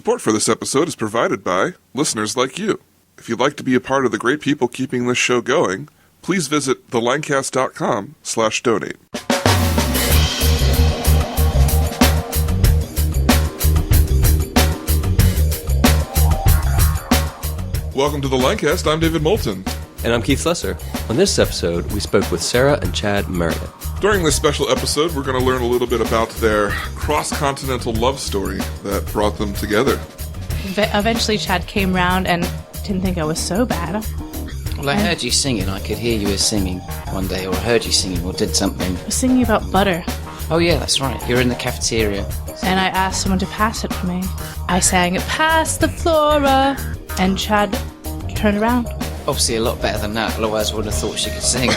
Support for this episode is provided by listeners like you. If you'd like to be a part of the great people keeping this show going, please visit thelancast.com/donate. Welcome to the Lancast. I'm David Moulton. And I'm Keith Slesser. On this episode, we spoke with Sarah and Chad Meredith. During this special episode, we're going to learn a little bit about their cross-continental love story that brought them together. Eventually, Chad came round and didn't think I was so bad. Well, I heard you singing. I could hear you were singing one day, or I heard you singing, or did something. I was singing about butter. Oh, yeah, that's right. You were in the cafeteria. And I asked someone to pass it for me. I sang, "Pass the Flora," and Chad turned around. Obviously a lot better than that, otherwise I would have thought she could sing.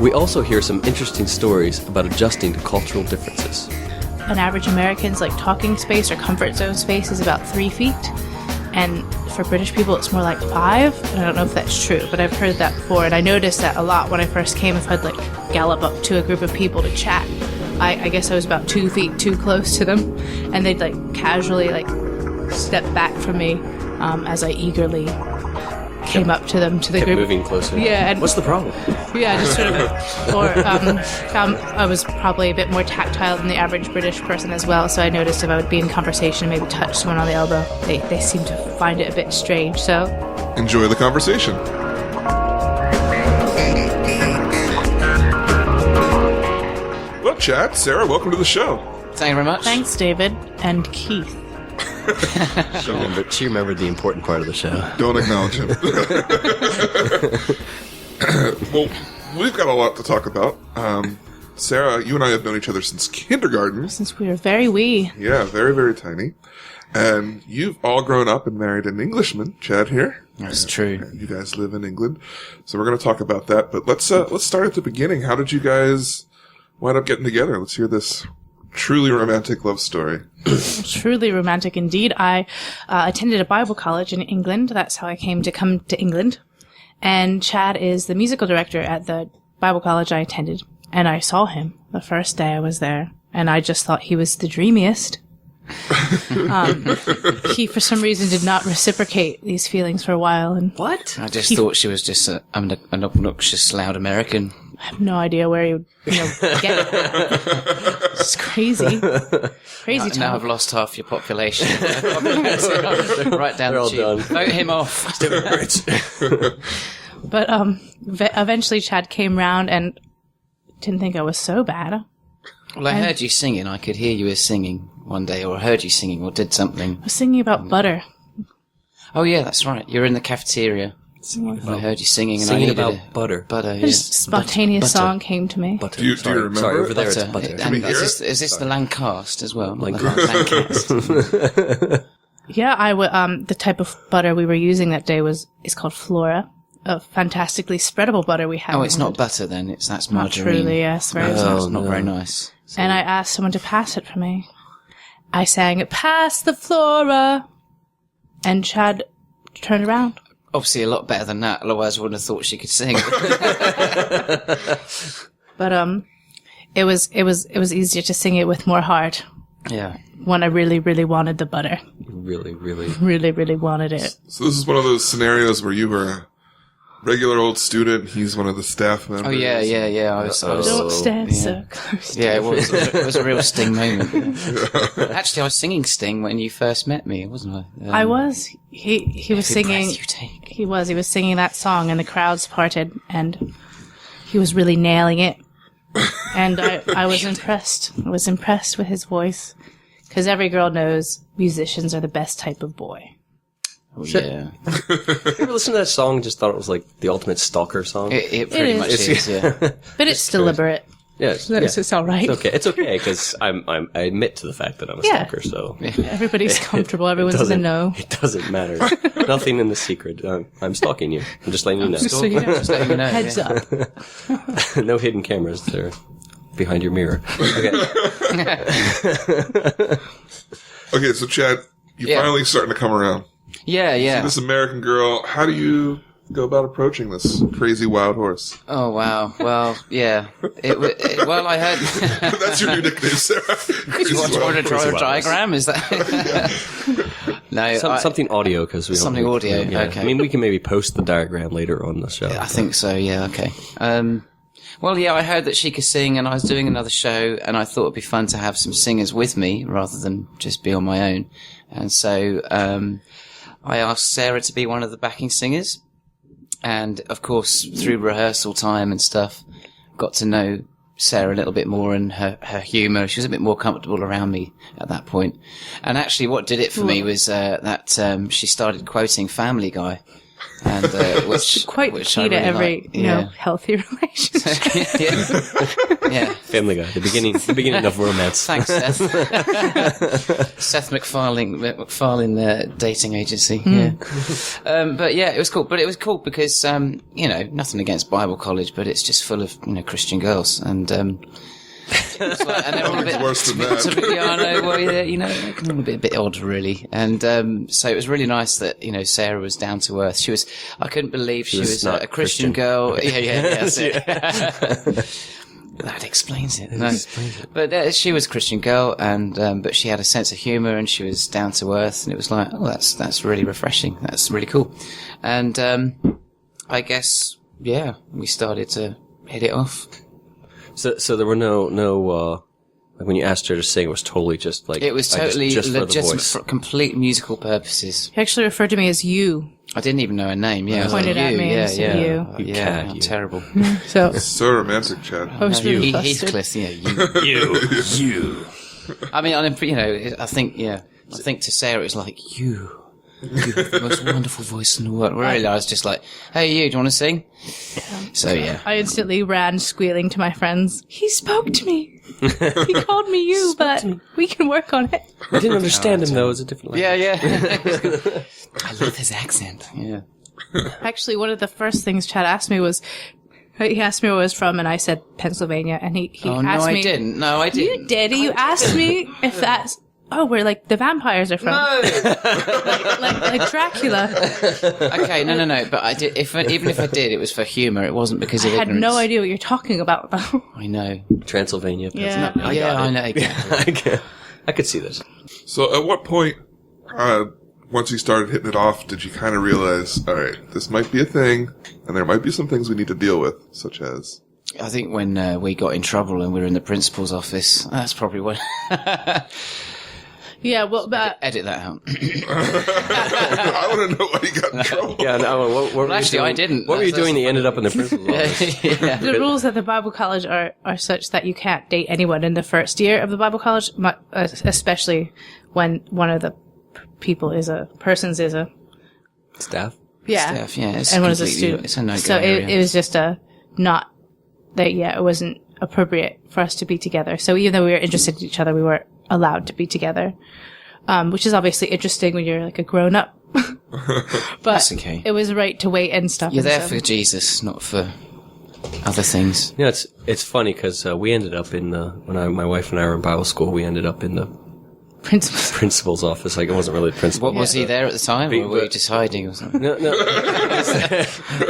We also hear some interesting stories about adjusting to cultural differences. An average American's talking space or comfort zone space is about 3 feet. And for British people, it's more like 5. And I don't know if that's true, but I've heard that before. And I noticed that a lot when I first came. If I'd gallop up to a group of people to chat, I guess I was about 2 feet too close to them. And they'd casually step back from me as I eagerly came up to them, to the Kept group. Moving closer. Yeah. And what's the problem? Yeah, just sort of. Or I was probably a bit more tactile than the average British person as well, so I noticed if I would be in conversation and maybe touch someone on the elbow, they seem to find it a bit strange, so. Enjoy the conversation. Well, Chad, Sarah, welcome to the show. Thank you very much. Thanks, David and Keith. She remembered the important part of the show. Don't acknowledge him. Well, we've got a lot to talk about. Sarah, you and I have known each other since kindergarten. Since we were very wee. Yeah, very, very tiny. And you've all grown up and married an Englishman, Chad here. That's true. You guys live in England. So we're going to talk about that. But let's start at the beginning. How did you guys wind up getting together? Let's hear this truly romantic love story. Truly romantic indeed. I attended a Bible college in England. That's how I come to England. And Chad is the musical director at the Bible college I attended. And I saw him the first day I was there. And I just thought he was the dreamiest. He, for some reason, did not reciprocate these feelings for a while. And What? I just thought she was just an obnoxious, loud American. I have no idea where he would get it. It's crazy. Crazy time. Now I've lost half your population. Right down They're all the done. tube. Vote him off. But eventually Chad came round and didn't think I was so bad. Well, I heard you singing. I could hear you were singing one day, or I heard you singing, or did something. I was singing about butter. Oh, yeah, that's right. You were in the cafeteria. And I heard you singing, and I Singing needed about butter. Butter, yeah. Just a spontaneous Butter. song came to me. Butter. Do you remember? Sorry, over there Butter. it's butter. And we hear is this the Lancast as well? Lancast. Lancast. Yeah, the type of butter we were using that day is called Flora, a fantastically spreadable butter we have. Oh, it's not butter then. That's Not margarine. truly, yes. Very That's not very nice. And I asked someone to pass it for me. I sang, "Pass the Flora," and Chad turned around. Obviously a lot better than that, otherwise I wouldn't have thought she could sing. But it was easier to sing it with more heart Yeah. when I really, really wanted the butter. Really, really. Really, really wanted it. So this is one of those scenarios where you were a regular old student. He's one of the staff members. Oh, yeah. I was Don't stand yeah. so close. Yeah, it was a real Sting moment. Actually, I was singing Sting when you first met me, wasn't I? I was. He was Every singing. breath you take. He was singing that song, and the crowds parted, and he was really nailing it. And I was impressed. I was impressed with his voice, because every girl knows musicians are the best type of boy. Oh, yeah. You ever listen to that song and just thought it was the ultimate stalker song? It pretty is. much is, yeah. But it's deliberate. Yes. It's all right. It's okay, because I admit to the fact that I'm a Yeah. stalker, so... Everybody's comfortable. Everyone's in the know. It doesn't matter. Nothing in the secret. I'm stalking you. I'm just letting you know. So you know, Just letting you know, heads yeah. up. No hidden cameras there behind your mirror. Okay. Okay, so Chad, you're Yeah. finally starting to come around. Yeah. This American girl, how do you go about approaching this crazy wild horse? Oh, wow. Well, yeah. Well, I heard... That's your new nickname, Sarah. Do you want to draw a diagram? Is that... No, something audio, because we something don't... audio, Yeah. okay. I mean, we can maybe post the diagram later on the show. I think so, yeah, okay. Well, yeah, I heard that she could sing, and I was doing another show, and I thought it'd be fun to have some singers with me, rather than just be on my own. And so, I asked Sarah to be one of the backing singers. And, of course, through rehearsal time and stuff, got to know Sarah a little bit more and her humour. She was a bit more comfortable around me at that point. And actually what did it for me was that she started quoting Family Guy. And which quite which key I to really every like. you know healthy relationship. yeah. Family Guy, the beginning of romance. Thanks, Seth. Seth MacFarlane dating agency. Yeah. But yeah, it was cool. But it was cool because nothing against Bible college, but it's just full of Christian girls and. It's like, and they're all a bit worse than that. Yeah, I know. Well, yeah, it can all be a bit odd, really. And so it was really nice that Sarah was down to earth. I couldn't believe she was not a Christian girl. Yeah, that's it. That explains it. No. But she was a Christian girl, and but she had a sense of humour, and she was down to earth, and it was like, oh, that's really refreshing. That's really cool. And I guess, yeah, we started to hit it off. So there were no like when you asked her to sing, it was totally just like... It was totally just legitimate for complete musical purposes. He actually referred to me as you. I didn't even know her name, yeah. I was Pointed like, at me and said you. Yeah, terrible. So So romantic, Chad. I was really flustered. Heathcliff, yeah, you. I mean, I think to Sarah it's like, you have the most wonderful voice in the world. Really, I was just like, hey, you, do you want to sing? So, yeah. I instantly ran squealing to my friends. He spoke to me. He called me you, but we can work on it. I didn't understand him, though. It was a different language. Yeah. I love his accent. Yeah. Actually, one of the first things Chad asked me was, he asked me where I was from, and I said Pennsylvania, and he asked me... No, I didn't. You did. You asked me if that's... Oh, where like the vampires are from. No. like Dracula. Okay, no. But I did. Even if I did, it was for humour. It wasn't because of I had ignorance. no idea what you're talking about, though. I know. Transylvania. Yeah. I know. Exactly. I could see this. So at what point, once you started hitting it off, did you kind of realize, all right, this might be a thing, and there might be some things we need to deal with, such as... I think when we got in trouble and we were in the principal's office, that's probably when... Yeah, well, but... Edit that out. I want to know why you got in trouble. Yeah, no, what were Actually, you doing? I didn't. What were you doing that you ended up in the principal's office? Yeah. The rules at the Bible college are such that you can't date anyone in the first year of the Bible college, especially when one of the persons is a... Staff? Yeah. Staff, yeah. And one is a student. It's a no-go So area. it was just not that, it wasn't appropriate for us to be together. So even though we were interested in each other, we weren't allowed to be together. Which is obviously interesting when you're like a grown-up. But That's okay. it was right to wait and stuff. You're there so. for Jesus, not for other things. You know, it's funny because we ended up in my wife and I were in Bible school, we ended up in the principal's office. Like, it wasn't really the principal. What was he there at the time, or were you just hiding or something? No.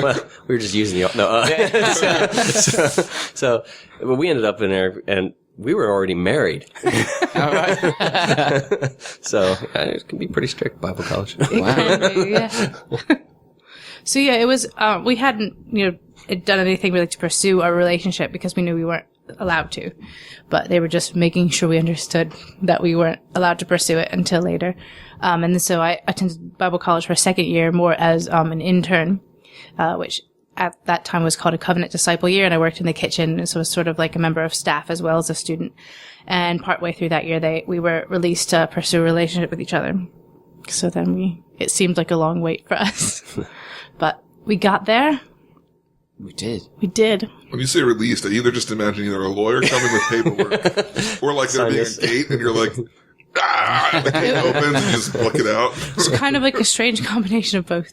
Well, we were just using the... No. So we ended up in there, and we were already married. All right. So it can be pretty strict, Bible college. Yeah. So yeah, it was, we hadn't, done anything really to pursue our relationship because we knew we weren't allowed to. But they were just making sure we understood that we weren't allowed to pursue it until later. And then so I attended Bible college for a second year more as an intern, which at that time was called a covenant disciple year, and I worked in the kitchen, and so was sort of like a member of staff as well as a student. And partway through that year, we were released to pursue a relationship with each other. So then it seemed like a long wait for us. But we got there. We did. We did. When you say released, I either just imagine either a lawyer coming with paperwork, or like there being a gate, and you're like, the gate opens, and you just pluck it out. It's kind of like a strange combination of both.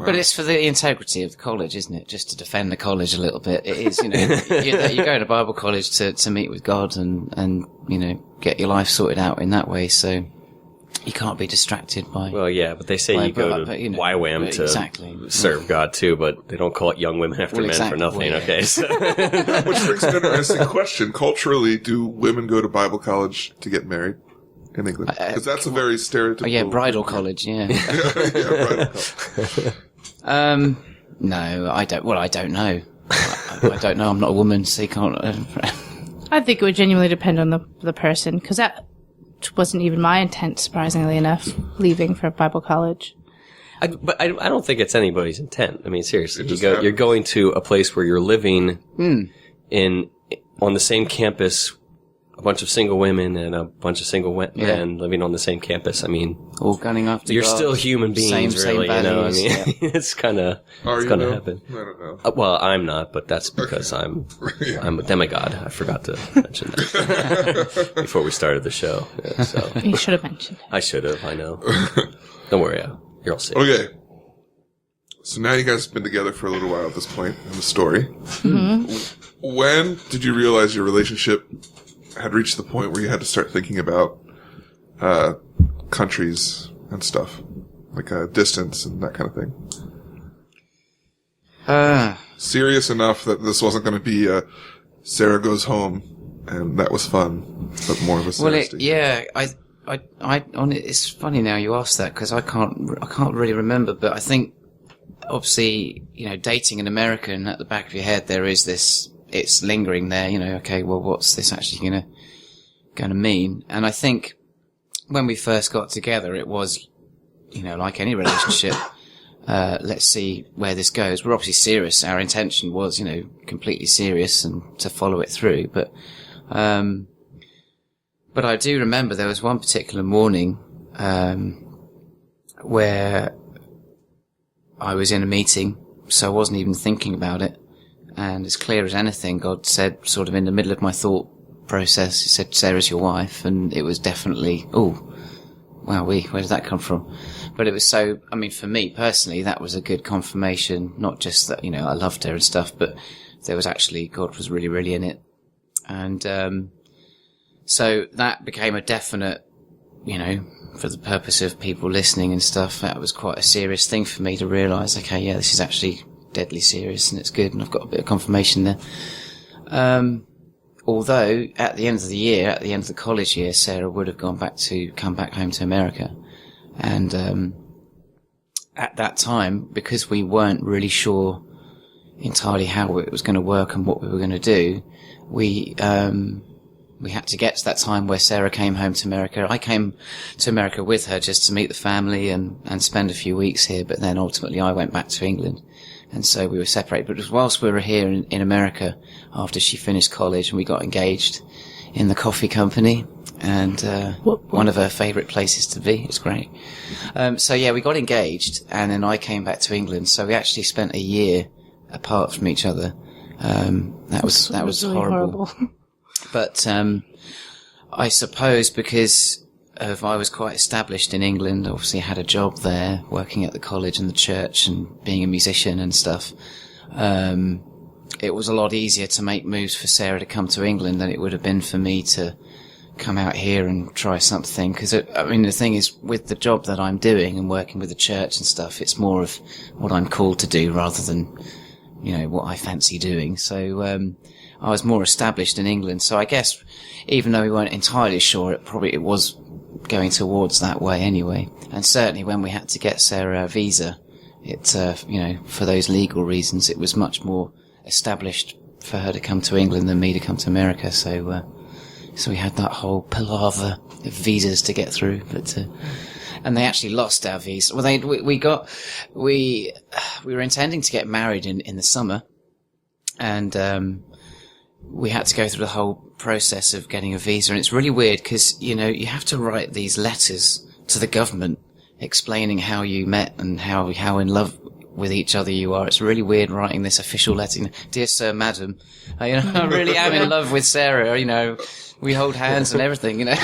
But it's for the integrity of the college, isn't it? Just to defend the college a little bit. It is, you go to Bible college to meet with God and get your life sorted out in that way. So you can't be distracted by. Well, yeah, but they say Well, you go but, to you know, YWAM to exactly. serve God too, but they don't call it young women after Well, men exactly. for nothing. Well, yeah. Okay, so Which brings an interesting question. Culturally, do women go to Bible college to get married in England? Because that's a very stereotypical... Oh, yeah, bridal college, yeah. Yeah, bridal college. No, I don't. Well, I don't know. I don't know. I'm not a woman, so you can't. I think it would genuinely depend on the person, because that wasn't even my intent, surprisingly enough, leaving for Bible college. But I don't think it's anybody's intent. I mean, seriously, just you're happens. going to a place where you're living on the same campus, a bunch of single women and a bunch of single men living on the same campus. I mean, All gunning after you're God. still human beings, Same really. values, You know, I mean, yeah. it's kind of Are you, going to though? happen. I don't know. Well, I'm not, but that's because I'm a demigod. I forgot to mention that before we started the show. Yeah, so You should have mentioned it. I should have. I know. Don't worry, you're all safe. Okay. So now you guys have been together for a little while at this point in the story. When did you realize your relationship had reached the point where you had to start thinking about countries and stuff? Like distance and that kind of thing? Serious enough that this wasn't going to be Sarah goes home and that was fun, but more of a Well, Sarah Steve. yeah, it's funny now you ask that because I can't really remember, but I think obviously, you know, dating an American at the back of your head, there is this, it's lingering there, you know, okay, well, what's this actually gonna mean? And I think when we first got together, it was, you know, like any relationship, let's see where this goes. We're obviously serious. Our intention was, you know, completely serious and to follow it through, but I do remember there was one particular morning, where I was in a meeting, so I wasn't even thinking about it. And as clear as anything, God said, sort of in the middle of my thought process, He said, Sarah's your wife. And it was definitely, oh, wow, where did that come from? But it was so, I mean, for me personally, that was a good confirmation, not just that, you know, I loved her and stuff, but there was actually, God was really, really in it. And, so that became a definite, you know, for the purpose of people listening and stuff, that was quite a serious thing for me to realise, okay, yeah, this is actually deadly serious and it's good and I've got a bit of confirmation there. Although at the end of the year, at the end of the college year, Sarah would have come back home to America. And, at that time, because we weren't really sure entirely how it was going to work and what we were going to do, we had to get to that time where Sarah came home to America. I came to America with her just to meet the family and spend a few weeks here, but then ultimately I went back to England. And so we were separated. But it was whilst we were here in America, after she finished college, and we got engaged in the coffee company, and one of her favourite places to be. It's great. So yeah, we got engaged, and then I came back to England. So we actually spent a year apart from each other. That was really horrible. But I suppose because I was quite established in England, obviously had a job there, working at the college and the church and being a musician and stuff, it was a lot easier to make moves for Sarah to come to England than it would have been for me to come out here and try something. Because, I mean, the thing is, with the job that I'm doing and working with the church and stuff, it's more of what I'm called to do rather than, you know, what I fancy doing. So, I was more established in England. So I guess, even though we weren't entirely sure, it was going towards that way anyway. And certainly when we had to get Sarah a visa, it, you know, for those legal reasons, it was much more established for her to come to England than me to come to America. So we had that whole palaver of visas to get through, but, and they actually lost our visa. Well, we were intending to get married in the summer, and, we had to go through the whole process of getting a visa. And it's really weird because, you know, you have to write these letters to the government explaining how you met and how in love with each other you are. It's really weird writing this official letter. Dear Sir, Madam, I really am in love with Sarah. We hold hands and everything. I've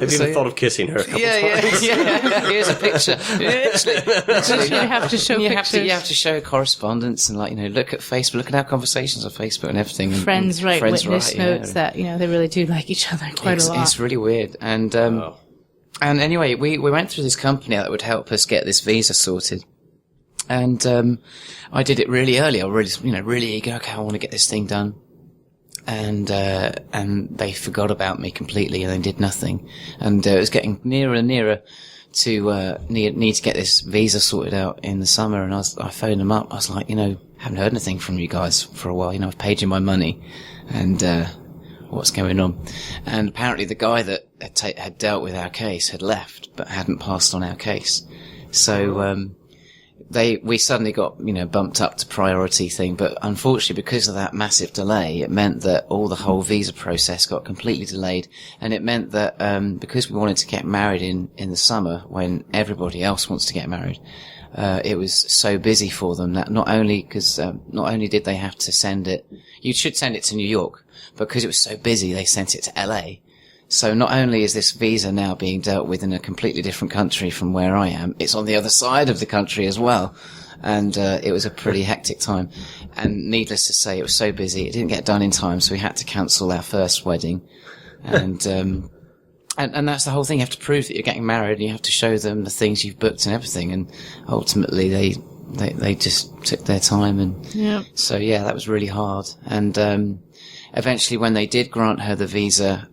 even thought of kissing her a couple times. Yeah. Here's a picture. Literally. You have to show pictures. You have to show correspondence and look at Facebook, look at our conversations on Facebook and everything. And Friends write witness notes yeah. that they really do like each other quite a lot. It's really weird. And anyway, we went through this company that would help us get this visa sorted. And I did it really early. I was really eager. Okay, I want to get this thing done. And they forgot about me completely, and they did nothing. And it was getting nearer and nearer to need to get this visa sorted out in the summer. And I phoned them up. I was like, haven't heard anything from you guys for a while. I've paid you my money, and what's going on? And apparently, the guy that had dealt with our case had left, but hadn't passed on our case. So we suddenly got, bumped up to priority thing, but unfortunately because of that massive delay, it meant that the whole visa process got completely delayed, and it meant that, because we wanted to get married in the summer when everybody else wants to get married, it was so busy for them that not only did they have to send it, you should send it to New York, but because it was so busy, they sent it to LA. So not only is this visa now being dealt with in a completely different country from where I am, it's on the other side of the country as well. And it was a pretty hectic time. And needless to say, it was so busy, it didn't get done in time, so we had to cancel our first wedding. And and that's the whole thing. You have to prove that you're getting married, and you have to show them the things you've booked and everything. And ultimately, they just took their time. And so, that was really hard. And eventually, when they did grant her the visa,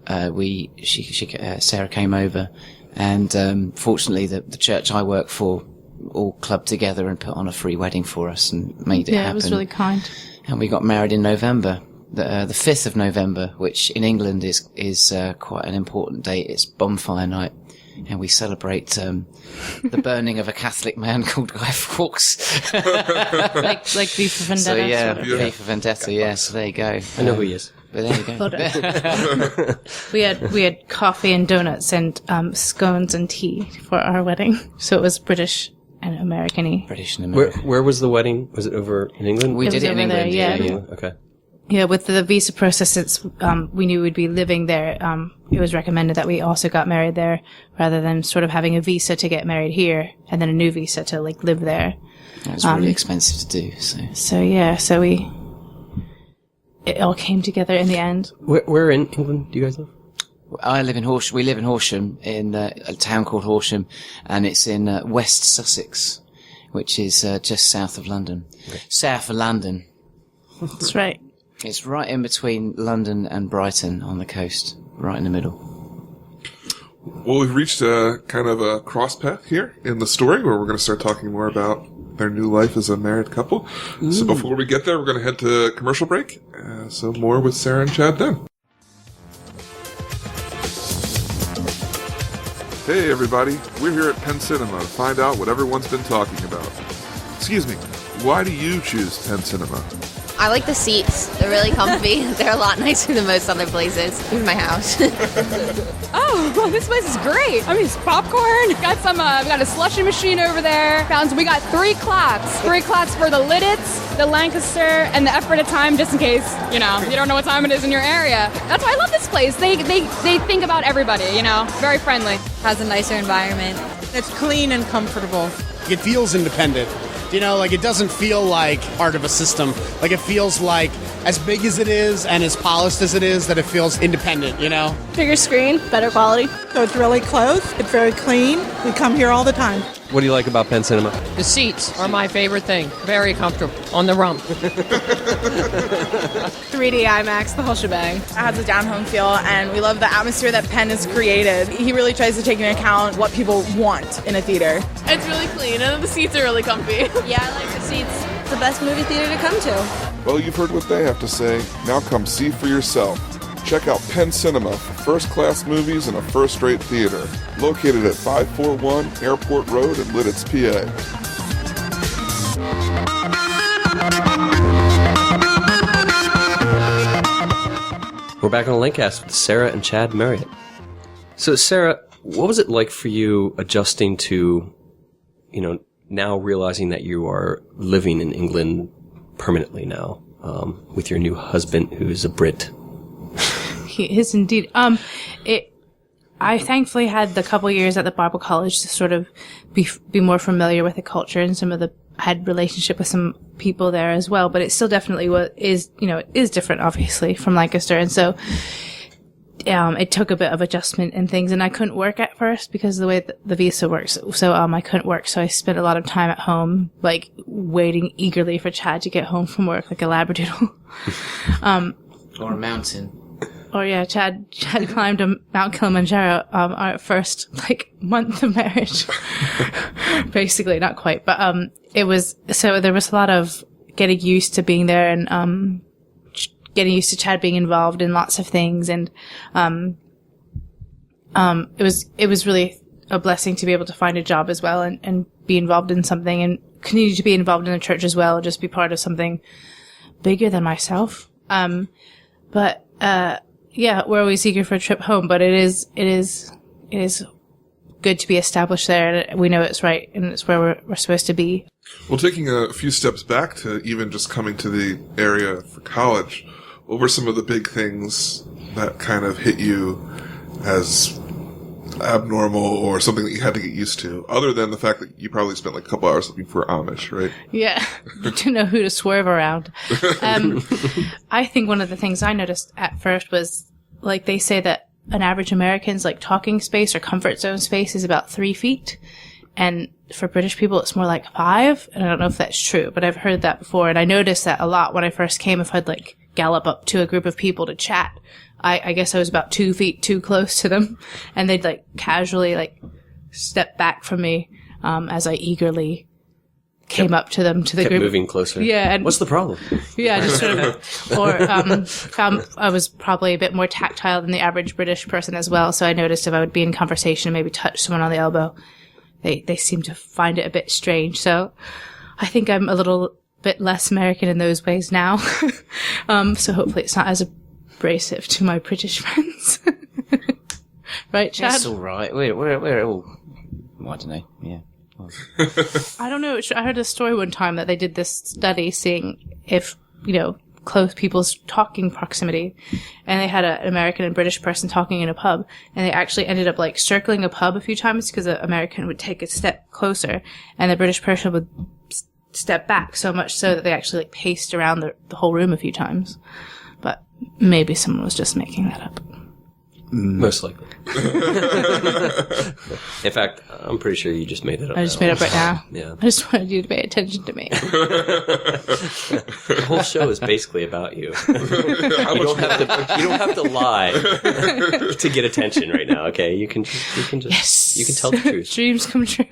Sarah came over, and fortunately, the church I work for all clubbed together and put on a free wedding for us and made it happen. Yeah, it was really kind. And we got married in November, the 5th of November, which in England is quite an important date. It's bonfire night. And we celebrate the burning of a Catholic man called Guy Fawkes. like V for Vendetta. So yeah, sort of. V for Vendetta. Yeah, so there you go. I know who he is. But there you go. We had coffee and donuts and scones and tea for our wedding. So it was British and American-y. British and American. Where was the wedding? Was it over in England? We did it in over there, England. yeah. Okay. Yeah, with the visa process, since we knew we'd be living there, it was recommended that we also got married there rather than sort of having a visa to get married here and then a new visa to live there. It was really expensive to do. So it all came together in the end. Where in England do you guys live? I live in Horsham. We live in Horsham, in a town called Horsham, and it's in West Sussex, which is just south of London. Okay. South of London. That's right. It's right in between London and Brighton on the coast, right in the middle. Well, we've reached a kind of a cross path here in the story where we're going to start talking more about their new life as a married couple. So before we get there, we're going to head to commercial break. So more with Sarah and Chad then. Hey everybody, we're here at Penn Cinema to find out what everyone's been talking about. Excuse me, why do you choose Penn Cinema? I like the seats. They're really comfy. They're a lot nicer than most other places. Even my house. Oh, well, this place is great. I mean, it's popcorn. Got some, we got a slushy machine over there. We got 3 clocks. 3 clocks for the Lidditz, the Lancaster, and the F for a time, just in case, you don't know what time it is in your area. That's why I love this place. They think about everybody, very friendly. Has a nicer environment. It's clean and comfortable. It feels independent. It doesn't feel like part of a system. It feels like as big as it is and as polished as it is, that it feels independent, Bigger screen, better quality. So it's really close. It's very clean. We come here all the time. What do you like about Penn Cinema? The seats are my favorite thing. Very comfortable. On the rump. 3D IMAX, the whole shebang. It has a down-home feel, and we love the atmosphere that Penn has created. He really tries to take into account what people want in a theater. It's really clean, and the seats are really comfy. Yeah, I like the seats. It's the best movie theater to come to. Well, you've heard what they have to say. Now come see for yourself. Check out Penn Cinema for first-class movies in a first-rate theater. Located at 541 Airport Road in Lidditz, PA. We're back on Lancast with Sarah and Chad Marriott. So, Sarah, what was it like for you adjusting to, now realizing that you are living in England permanently now, with your new husband who's a Brit. He is indeed. I thankfully had the couple years at the Bible College to sort of be more familiar with the culture, and I had relationship with some people there as well, but it still definitely is different, obviously, from Lancaster. And so, it took a bit of adjustment and things, and I couldn't work at first because of the way the visa works. So, I couldn't work. So I spent a lot of time at home, like waiting eagerly for Chad to get home from work, like a labradoodle. Or a mountain. Oh yeah, Chad climbed Mount Kilimanjaro, our first, month of marriage. Basically, not quite, but, there was a lot of getting used to being there and, getting used to Chad being involved in lots of things, and, it was really a blessing to be able to find a job as well and be involved in something and continue to be involved in the church as well, just be part of something bigger than myself. Yeah, we're always eager for a trip home, but it is good to be established there, and we know it's right, and it's where we're supposed to be. Well, taking a few steps back to even just coming to the area for college, what were some of the big things that kind of hit you as abnormal or something that you had to get used to, other than the fact that you probably spent a couple hours looking for Amish, right? Yeah, to know who to swerve around. I think one of the things I noticed at first was, they say that an average American's talking space or comfort zone space is about 3 feet, and for British people it's more like 5. And I don't know if that's true, but I've heard that before, and I noticed that a lot when I first came. If I'd gallop up to a group of people to chat, I guess I was about 2 feet too close to them, and they'd casually step back from me as I eagerly came up to them, to the kept group. Moving closer. Yeah. And what's the problem? Yeah, just sort of, or I was probably a bit more tactile than the average British person as well. So I noticed if I would be in conversation and maybe touch someone on the elbow, they seem to find it a bit strange. So I think I'm a little bit less American in those ways now. So hopefully it's not as abrasive to my British friends. Right, Chad? It's all right. We're all, I don't know. Yeah. I don't know. I heard a story one time that they did this study seeing if, close people's talking proximity, and they had an American and British person talking in a pub, and they actually ended up circling a pub a few times because the American would take a step closer and the British person would step back, so much so that they actually paced around the whole room a few times. But maybe someone was just making that up. Most likely. In fact, I'm pretty sure you just made that up. I just made it up right now. Yeah. I just wanted you to pay attention to me. The whole show is basically about you. You don't have to lie to get attention right now. Okay, you can just Yes. you can tell the truth. Dreams come true.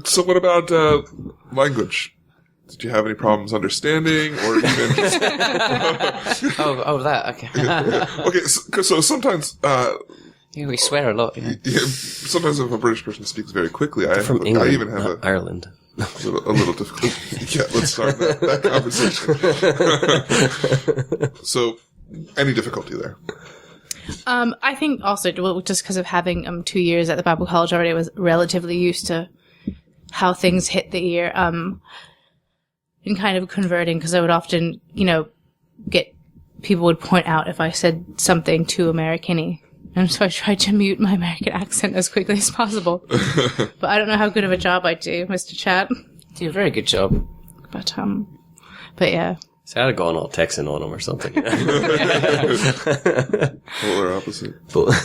So what about language? Did you have any problems understanding, or even just... that, okay. Okay, so sometimes... Yeah, we swear a lot, sometimes if a British person speaks very quickly, I England, even have Ireland. a little difficult. Yeah, let's start that conversation. So, any difficulty there? I think also, just because of having 2 years at the Bible College already, I was relatively used to how things hit the ear. In kind of converting, because I would often, people would point out if I said something too American-y. And so I tried to mute my American accent as quickly as possible. But I don't know how good of a job I do, Mr. Chat. You do a very good job. But yeah. So I'd have gone all Texan on him or something. Polar opposite. Well,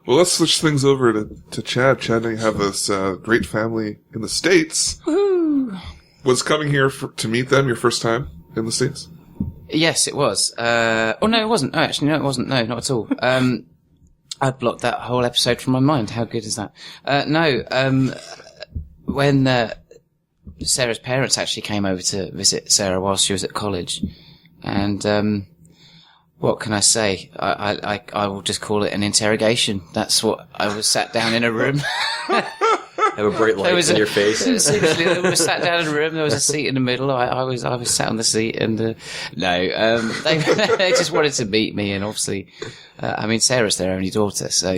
let's switch things over to Chad. Chad, you have this great family in the States. Woo! Was coming here to meet them your first time in the States? Yes, it was. No, it wasn't. Oh, actually, no, it wasn't. No, not at all. I blocked that whole episode from my mind. How good is that? When Sarah's parents actually came over to visit Sarah while she was at college, and what can I say? I will just call it an interrogation. That's what I was sat down in a room. Have a bright light in your face. Seriously, we were sat down in a room. There was a seat in the middle. I was sat on the seat, and they just wanted to meet me. And obviously, Sarah's their only daughter, so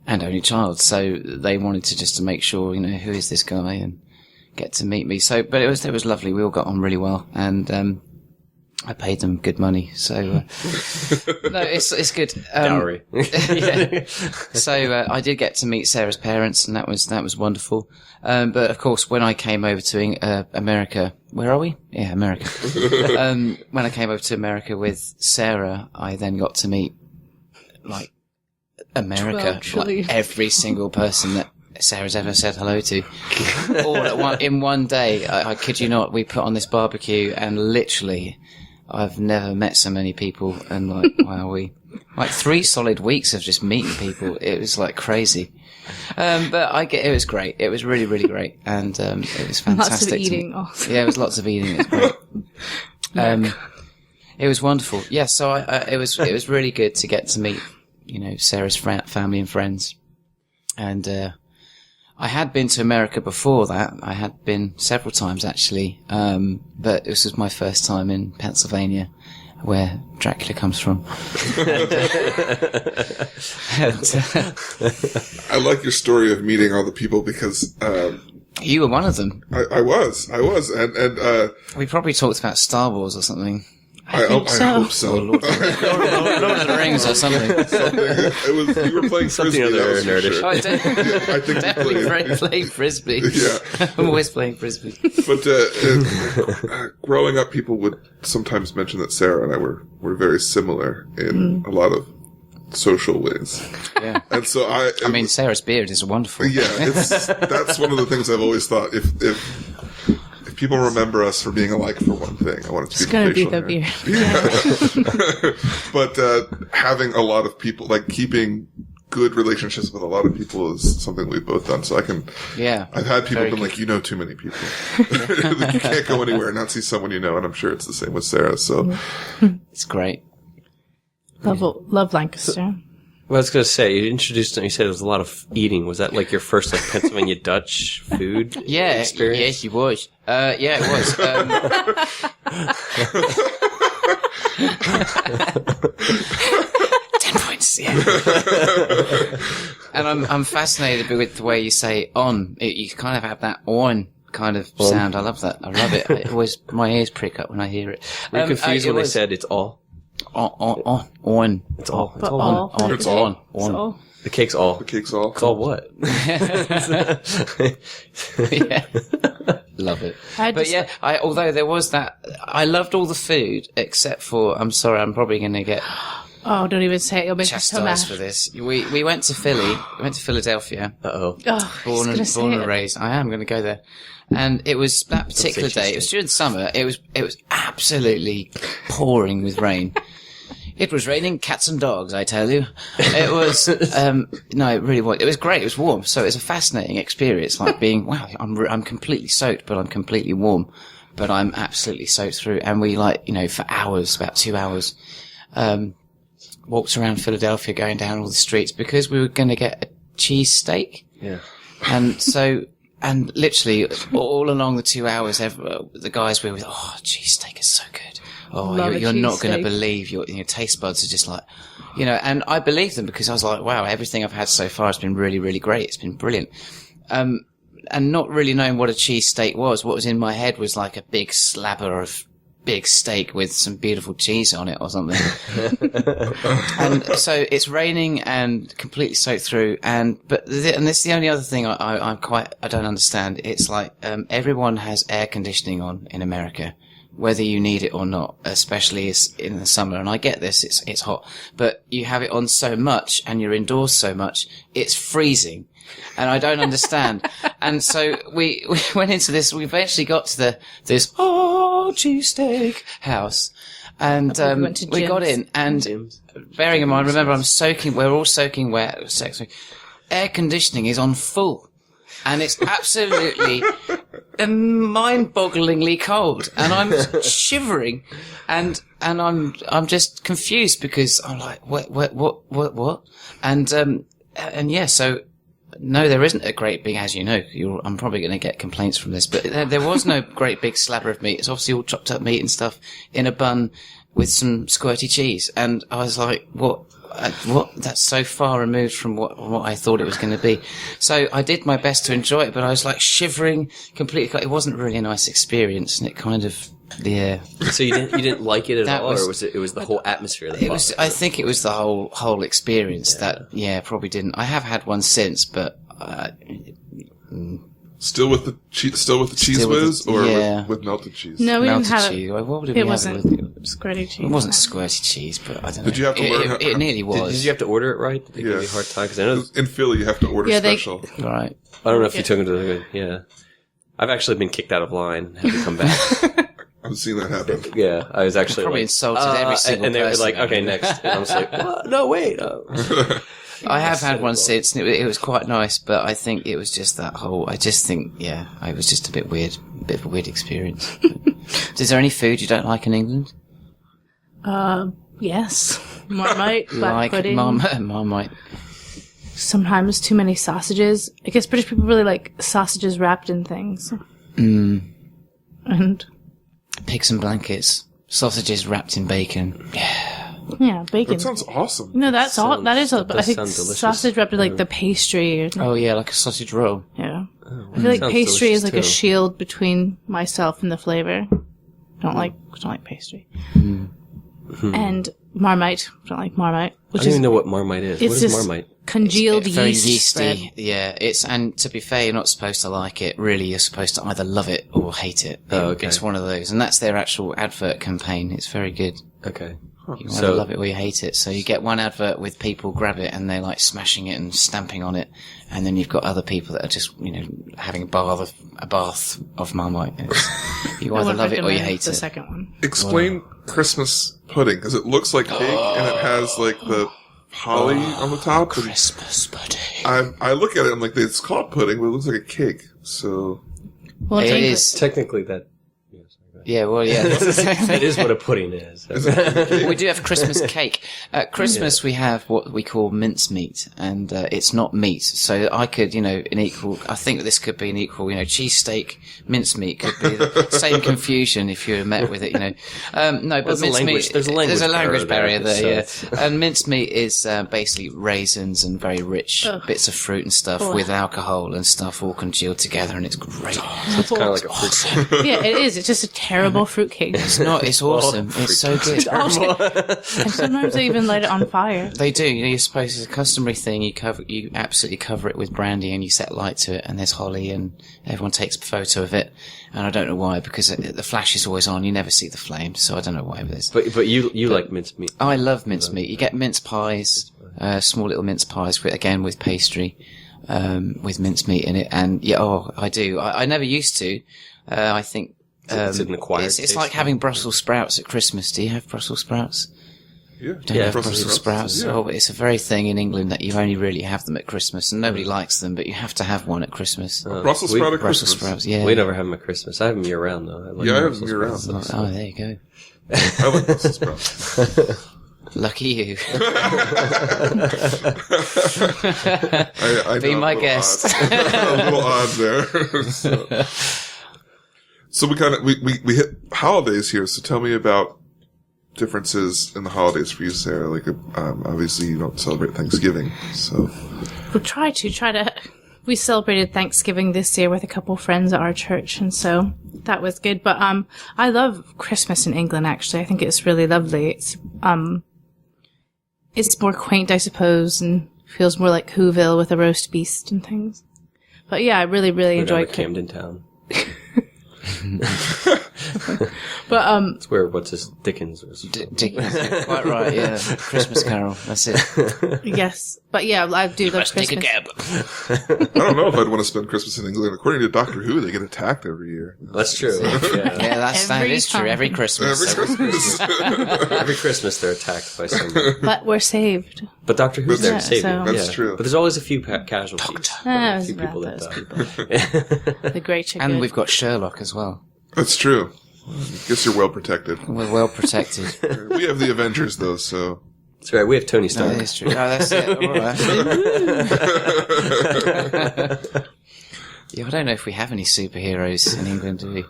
and only child. So they wanted to make sure, who is this guy, and get to meet me. So, but it was lovely. We all got on really well, and I paid them good money. So no, it's good. Dowry. Yeah. So I did get to meet Sarah's parents, and that was wonderful. But of course, when I came over to America, where are we? Yeah, America. When I came over to America with Sarah, I then got to meet like America, like every single person that Sarah's ever said hello to. All in one day. I kid you not. We put on this barbecue, and literally, I've never met so many people. And like 3 solid weeks of just meeting people. It was like crazy. But it was great. It was really, really great, and it was fantastic. Lots of eating. Yeah, it was lots of eating. It was great. It was wonderful. Yeah, so it was really good to get to meet, Sarah's family and friends, and I had been to America before that. I had been several times actually, but this was my first time in Pennsylvania, where Dracula comes from. I like your story of meeting all the people because you were one of them. I was, and we probably talked about Star Wars or something. I hope so. Or Lord of the Rings or something. It was, you were playing Frisbee. Other nerdish. Sure. I did. Yeah, I think Definitely playing Frisbee. Yeah. I'm always playing Frisbee. But growing up, people would sometimes mention that Sarah and I were very similar in a lot of social ways. Yeah. And so I mean, Sarah's beard is wonderful. Yeah, that's one of the things I've always thought. If people remember us for being alike for one thing, I want it to it's going to be the beard. Yeah. But having a lot of people, like keeping good relationships with a lot of people, is something we've both done. So I can. Yeah. I've had people been like, too many people. Like, you can't go anywhere and not see someone and I'm sure it's the same with Sarah. So it's great. Love Lancaster. Well, I was going to say, you said it was a lot of eating. Was that like your first Pennsylvania Dutch food experience? Yes, it was. Yeah, it was. 10 points, yeah. And I'm fascinated with the way you say on. You kind of have that on kind of sound. I love that. I love it. My ears prick up when I hear it. Were you confused when they said it's all? On. It's all. It's all. The cake's all. The cake's all. It's all what? Yeah. Love it. Although there was that, I loved all the food except for, I'm sorry, I'm probably going to get Oh, don't even say it. You'll make me so mad. chastised for this. We went to Philly. We went to Philadelphia. Uh-oh. Oh, Born and raised. I am going to go there. And it was that particular day. It was during the summer. It was absolutely pouring with rain. It was raining cats and dogs, I tell you. It was, no, it really was. It was great. It was warm. So it's a fascinating experience, like being, wow, I'm completely soaked, but I'm completely warm. But I'm absolutely soaked through. And we for hours, about 2 hours, walked around Philadelphia going down all the streets because we were going to get a cheesesteak. Yeah. And literally all along the 2 hours, the guys were with, oh, cheesesteak is so good. Oh, you're not going to believe your taste buds are just like, and I believed them because I was like, wow, everything I've had so far has been really, really great. It's been brilliant. And not really knowing what a cheesesteak was, what was in my head was like a big slabber of big steak with some beautiful cheese on it or something. And so it's raining and completely soaked through. And this is the only other thing I don't understand. It's like, everyone has air conditioning on in America, whether you need it or not, especially in the summer. And I get this, it's hot, but you have it on so much and you're indoors so much, it's freezing. And I don't understand. And so we went into this, we eventually got to this cheesesteak house. And, we got in and bearing in mind, remember we're all soaking wet. Air conditioning is on full. And it's absolutely mind-bogglingly cold, and I'm shivering, and I'm just confused because I'm like, what? And yeah, so No, there isn't a great big, as you know, I'm probably going to get complaints from this, but there was no great big slabber of meat. It's obviously all chopped up meat and stuff in a bun with some squirty cheese. And I was like, what? That's so far removed from what I thought it was going to be. So I did my best to enjoy it, but I was like shivering completely. It wasn't really a nice experience, and it kind of, yeah. So you didn't like it at all, or was it the whole atmosphere? That was. I think it was the whole experience that probably didn't. I have had one since, but. Still with the cheese whiz, or with melted cheese? No, we didn't have cheese. it. What would we It have wasn't with it? squirty cheese. It wasn't squirty cheese, but I don't know. Did you have to learn? It nearly was. Did you have to order it right? Did they give you a hard time? Because I know in Philly you have to order special. Right. I don't know if you took them to the I've actually been kicked out of line and had to come back. I've seen that happen. Yeah, I was actually probably insulted every single and they were person. like, okay, next. And I was like, what? No, wait. I have had one since, and it was quite nice, but I think it was just that whole. I just think, it was just a bit weird, a bit of a weird experience. Is there any food you don't like in England? Yes. Marmite, black pudding. Marmite. Sometimes too many sausages. I guess British people really like sausages wrapped in things. And pigs and blankets, sausages wrapped in bacon. Yeah, bacon. That sounds awesome. No, that's all. That is. I think delicious. sausage wrapped in like the pastry. Oh yeah, like a sausage roll. Yeah. I feel like pastry is like a shield between myself and the flavor. Don't like pastry. And Marmite. Don't like Marmite. I don't even know what Marmite is. What is Marmite? Congealed it's very yeast yeasty. spread. Yeah, and to be fair, you're not supposed to like it. Really, you're supposed to either love it or hate it. Okay. It's one of those, and that's their actual advert campaign. It's very good. Okay. You either love it or you hate it. So you get one advert with people grab it and they're like smashing it and stamping on it, and then you've got other people that are just having a bath of Marmite. You either love it or you hate the it. second one. Explain Christmas pudding, because it looks like cake and it has like the holly on the top. Christmas pudding. I look at it, I'm like, it's called pudding, but it looks like a cake. So Well, It is. Technically, that. Yeah, well, yeah. That is what a pudding is. We do have Christmas cake. At Christmas, we have what we call mincemeat, and it's not meat. So I could, I think this could be an equal, cheesesteak, mincemeat could be the same confusion if you were met with it, No, but mincemeat, there's a language barrier there, so And mincemeat is basically raisins and very rich bits of fruit and stuff with alcohol and stuff all congealed together, and it's great. It's kind of like a fruit. Yeah, it is. It's just a terrible fruitcake. It's not. It's awesome. It's so good. And sometimes they even light it on fire. They do. You're supposed to. It's a customary thing. You absolutely cover it with brandy and you set light to it, and there's holly, and everyone takes a photo of it. And I don't know why, because the flash is always on. You never see the flame, so I don't know why. But you like mincemeat. Oh, I love mincemeat. You get mince pies, small little mince pies with pastry, with mincemeat in it, and I do. I never used to. I think. It's an acquired It's taste. like having Brussels sprouts at Christmas. Do you have Brussels sprouts? yeah, Don't have Brussels sprouts. Yeah. Oh, it's a very thing in England that you only really have them at Christmas, and nobody likes them, but you have to have one at Christmas. Brussels sprout at Brussels Christmas. sprouts, yeah. We never have them at Christmas. I have them year round though. I I have them year round. Oh, there you go. I like Brussels sprouts. Lucky you. I Be know, my a little guest. odd. A little odd there. So we kind of we hit holidays here. So tell me about differences in the holidays for you, Sarah. Like, obviously you don't celebrate Thanksgiving, so We'll try to. We celebrated Thanksgiving this year with a couple friends at our church, and so that was good. But I love Christmas in England. Actually, I think it's really lovely. It's more quaint, I suppose, and feels more like Whoville with a roast beast and things. But yeah, I really, really enjoy Camden Town. But It's where Dickens was. Dickens, quite right, yeah. Christmas Carol, that's it. yes, but yeah, I do love Christmas. Take a cab. I don't know if I'd want to spend Christmas in England. According to Doctor Who, they get attacked every year. That's true. Yeah. Yeah, that Every is true. time. Every Christmas. Every Christmas. Every Christmas they're attacked by somebody. But we're saved. But Doctor Who's there to Yeah, save so- you. That's true. But there's always a few casualties. Ah, A few about people those that people. The great chicken. And we've got Sherlock as well. That's true. I guess you're well protected. We're well protected. We have the Avengers, though, so That's right. We have Tony No, Stark. that is true. Oh, that's it. All right. Yeah, I don't know if we have any superheroes in England, do we?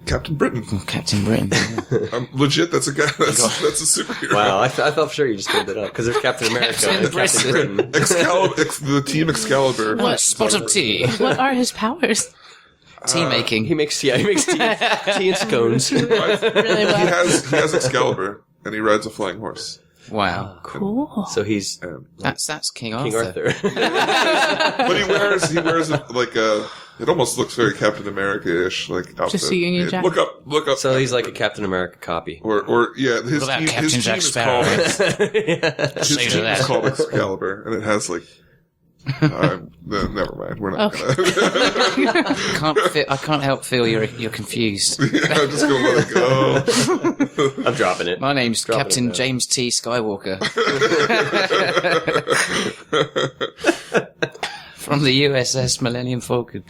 Captain Britain. Captain Britain. Yeah. Legit, that's a guy. That's a superhero. Wow, I thought for sure you just made that up because there's Captain America and Captain Britain. The team Excalibur. What? Spot of tea. What are his powers? Tea making. He makes tea and scones. Really well. He has Excalibur, and he rides a flying horse. Wow. Cool. So he's That's King Arthur. King Arthur. But he wears like a. It almost looks very Captain America-ish, like outfit. Just a Union Jack. Look up. So he's like a Captain America copy. Or yeah, his What about team, Captain his Jack team is Sparrow? called. His Say to team that. is called Excalibur, and it has like. Never mind. We're not gonna. I can't help feel you're confused. Yeah, I'm just gonna let it go. I'm dropping it. My name's Dropping Captain it James T. Skywalker. From the USS Millennium Falcon.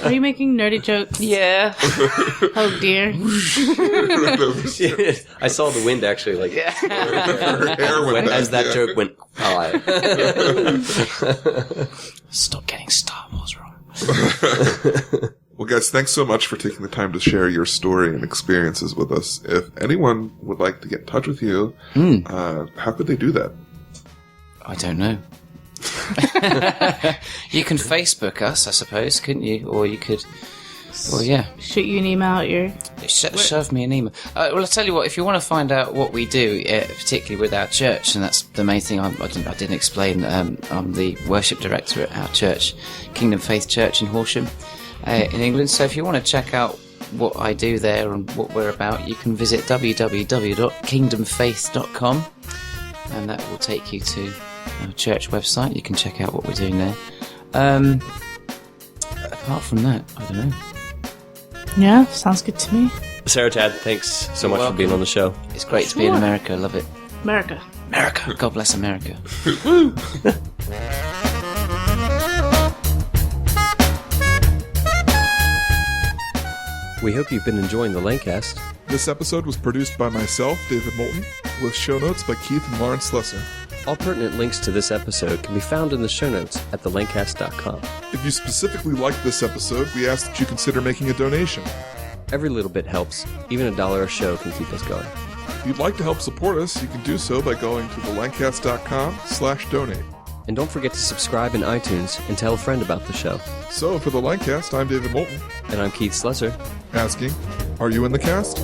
Are you making nerdy jokes? Yeah. Oh dear. I saw the wind actually like Her hair went as back, that yeah. joke went by. Stop getting Star Wars wrong. Well, guys, thanks so much for taking the time to share your story and experiences with us. If anyone would like to get in touch with you, how could they do that? I don't know. You can Facebook us, I suppose, couldn't you? Or you could... Well, yeah. Shoot you an email at your... Shove me an email. Well, I'll tell you what, if you want to find out what we do, particularly with our church, and that's the main thing I didn't explain, I'm the worship director at our church, Kingdom Faith Church in Horsham, in England. So if you want to check out what I do there and what we're about, you can visit www.kingdomfaith.com, and that will take you to our church website. You can check out what we're doing there. Apart from that, I don't know. Yeah, sounds good to me. Sarah Tad, thanks so much for being on the show. It's great to be in America. I love it. America. America. God bless America. We hope you've been enjoying the Lancast. This episode was produced by myself, David Moulton, with show notes by Keith and Lawrence Lesser. All pertinent links to this episode can be found in the show notes at thelancast.com. If you specifically liked this episode, we ask that you consider making a donation. Every little bit helps. Even $1 a show can keep us going. If you'd like to help support us, you can do so by going to thelancast.com/donate. And don't forget to subscribe in iTunes and tell a friend about the show. So, for the Lancast, I'm David Moulton, And I'm Keith Slesser. asking, are you in the cast?